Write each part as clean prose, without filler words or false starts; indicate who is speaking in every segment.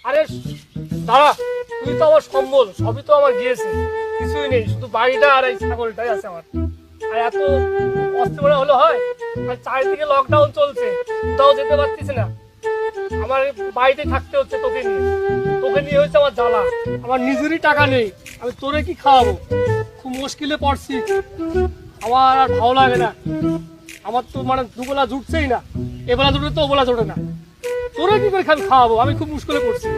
Speaker 1: আরে দাঁড়া, তুই তো আমার সম্বল, সবই তো আমার গিয়েছে, কিছুই নেই, শুধু বাড়িটা আর এই ছাগলটাই আছে আমার। আর এত কষ্ট করে হলো হয়? আর চারিদিকে লকডাউন চলছে, কোথাও যেতে পারতেছি না, আমার বাড়িতে থাকতে হচ্ছে তোকে নিয়ে। তোকে নিয়ে হচ্ছে আমার জ্বালা, আমার নিজেরই টাকা নেই, আমি তোরে কি খাওয়াবো? খুব মুশকিলে পড়ছি, আমার আর ভালো লাগে না। আমার তো মানে দুবেলা জুটছেই না, এবেলা জুটে তো ওবেলা জোটে না, তোরা কি করে খাওয়াবো? আমি খুব মুশকিলে পড়ছি।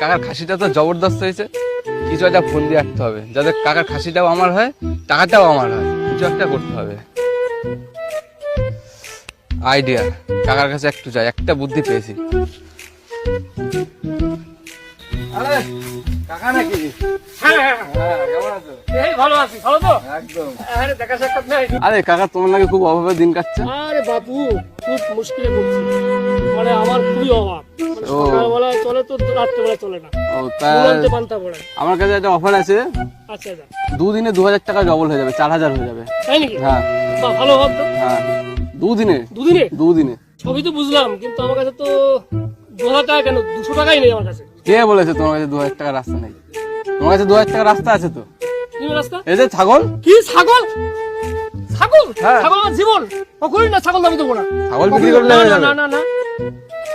Speaker 2: কাকার খাসিটা তো জবরদস্ত হয়েছে, কিছু একটা ফোন দিয়ে রাখতে হবে যাতে কাকার খাসিটাও আমার হয়, টাকাটাও আমার হয়, কিছু একটা করতে হবে। আইডিয়া, কাকার কাছে একটু যাই, একটা বুদ্ধি পেয়েছি। আরে কাকা নাকি?
Speaker 1: হ্যাঁ,
Speaker 2: কেমন আছো?
Speaker 1: এই ভালো আছি, ভালো তো?
Speaker 2: একদম।
Speaker 1: আরে দেখা সাক্ষাৎ নাই।
Speaker 2: আরে কাকা, তোমার নাকি খুব অভাবে দিন কাটছে?
Speaker 1: আরে বাপু, খুব মুশকিলে পড়ছি, মানে আমার খুবই অভাব, মানে
Speaker 2: ও।
Speaker 1: সকালবেলা চলে তো রাত্রেবেলা চলে না,
Speaker 2: ও তা
Speaker 1: উড়ানতে পান্তা পড়ে।
Speaker 2: আমার কাছে একটা অফার আছে,
Speaker 1: আচ্ছা আচ্ছা,
Speaker 2: দুদিনে 2000 টাকা ডবল হয়ে যাবে, 4000 হয়ে যাবে।
Speaker 1: তাই নাকি?
Speaker 2: হ্যাঁ
Speaker 1: বাহ, ভালো অভাব তো।
Speaker 2: হ্যাঁ, দুদিনে
Speaker 1: দুদিনে?
Speaker 2: দুদিনে।
Speaker 1: সবই তো বুঝলাম, কিন্তু আমার কাছে তো 2000 টাকা কেন, 200 টাকাই নেই আমার কাছে।
Speaker 2: কে বলেছে তোমার কাছে 2000 টাকার রাস্তা নেই? তোমার কাছে 2000 টাকার রাস্তা আছে তো।
Speaker 1: কি রাস্তা?
Speaker 2: এই যে ছাগল।
Speaker 1: কি ছাগল? ছাগল?
Speaker 2: হ্যাঁ।
Speaker 1: ছাগল আমার জীবন, কখনোই না ছাগল আমি দেবো না।
Speaker 2: ছাগল বিক্রি করলে
Speaker 1: না
Speaker 2: হয়ে
Speaker 1: না
Speaker 2: যাবে।
Speaker 1: না না না,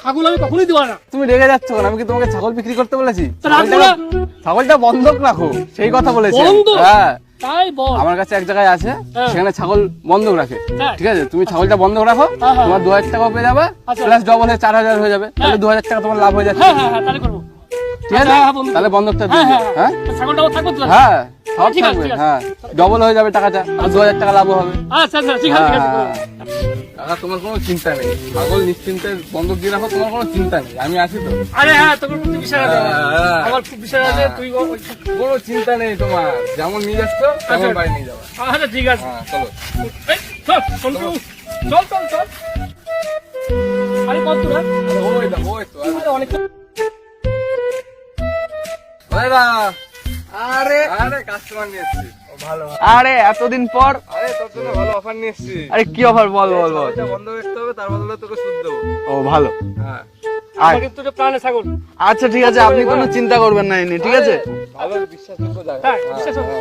Speaker 1: ছাগল আমি কখনোই দেবো না।
Speaker 2: তুমি রেগে যাচ্ছ কেন? আমি কি তোমাকে ছাগল বিক্রি করতে বলেছি?
Speaker 1: তা রাখবো না?
Speaker 2: ছাগলটা বন্ধক রাখো, সেই কথা বলেছি আমি।
Speaker 1: বন্ধক?
Speaker 2: হ্যাঁ,
Speaker 1: তাই বল।
Speaker 2: আমার কাছে এক জায়গায় আছে,
Speaker 1: হ্যাঁ।
Speaker 2: সেখানে ছাগল বন্ধক রাখে।
Speaker 1: হ্যাঁ।
Speaker 2: ঠিক আছে, তুমি ছাগলটা বন্ধক রাখো,
Speaker 1: হ্যাঁ, হ্যাঁ।
Speaker 2: তোমার 2000 টাকাও পেয়ে যাবে,
Speaker 1: আচ্ছা।
Speaker 2: প্লাস ডবল হয়ে 4000 হয়ে যাবে, তাহলে
Speaker 1: হ্যাঁ।
Speaker 2: 2000 টাকা তোমার লাভ হয়ে যাচ্ছে।
Speaker 1: হ্যাঁ হ্যাঁ হ্যাঁ, তাহলে করবো।
Speaker 2: ঠিক আছে,
Speaker 1: হ্যাঁ, হ্যাঁ, বন্ধু।
Speaker 2: তাহলে বন্ধকটা
Speaker 1: হ্যাঁ
Speaker 2: দিয়ে
Speaker 1: হ্যাঁ
Speaker 2: দিও। হ্যাঁ
Speaker 1: হ্যাঁ, ছাগলটাও থাকবো তো?
Speaker 2: হ্যাঁ, সব
Speaker 1: ঠিক আছে,
Speaker 2: থাকবে।
Speaker 1: ঠিক আছে।
Speaker 2: হ্যাঁ, ডবল হয়ে যাবে টাকাটা, আর 2000 টাকা লাভ হবে।
Speaker 1: আচ্ছা আচ্ছা, ঠিক আছে ঠিক আছে।
Speaker 2: হ্যাঁ। কাকা, তোমার কোনো চিন্তা নেই, ছাগল নিশ্চিন্তে বন্ধক দিয়ে রাখো, তোমার কোনো চিন্তা নেই, আমি আছি তো।
Speaker 1: আরে হ্যাঁ, তোর প্রতি বিশ্বাস আছে আমার।
Speaker 2: হ্যাঁ।
Speaker 1: আমার খুব বিশ্বাস আছে, তুই
Speaker 2: কোনো চিন্তা নেই তোমার, যেমন নিয়ে যাচ্ছ তেমন
Speaker 1: আচ্ছা।
Speaker 2: বাড়ি নিয়ে যাবা।
Speaker 1: আচ্ছা ঠিক আছে।
Speaker 2: হ্যাঁ, চলো।
Speaker 1: এই, চল সন্টু, চল চল চল। আরে কত দূর?
Speaker 2: আরে ওই তো, ওই তো।
Speaker 1: আরে অনেক।
Speaker 2: আরে আরে কাস্টমার নিয়ে এসেছি।
Speaker 1: ভালো।
Speaker 3: আরে এতদিন পর।
Speaker 2: আরে তোর জন্য ভালো অফার নিয়ে এসেছি।
Speaker 3: আরে কি অফার? বল বল বল।
Speaker 2: এটা বন্ধ করতে হবে, তার বদলে তোকে সুদ দেবো।
Speaker 3: ও ভালো।
Speaker 2: হ্যাঁ,
Speaker 1: আমার কিন্তু যে প্রাণে ছাগল।
Speaker 3: আচ্ছা ঠিক আছে, আপনি কোনো চিন্তা করবেন না এনে, ঠিক আছে?
Speaker 2: ভালো বিশ্বাসযোগ্য জায়গা।
Speaker 1: হ্যাঁ, বিশ্বাস হবে।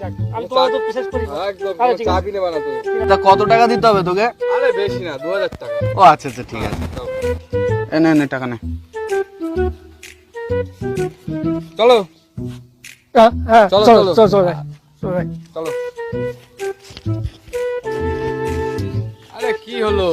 Speaker 1: যাক, আমি তোমার তো বিশ্বাস করি।
Speaker 2: একদম
Speaker 1: আরে ঠিক আছে।
Speaker 2: চাবি নেবা না তুমি।
Speaker 3: তা কত টাকা দিতে হবে তোকে?
Speaker 2: আরে বেশি না, 2000 টাকা।
Speaker 3: ও আচ্ছা আচ্ছা ঠিক আছে, এনে এনে টাকা নে।
Speaker 2: চলো
Speaker 1: হ্যাঁ হ্যাঁ,
Speaker 2: চলো,
Speaker 1: চল
Speaker 2: চলো।
Speaker 1: চল চল ভাই, চল ভাই।
Speaker 2: চলো। আরে কি হলো?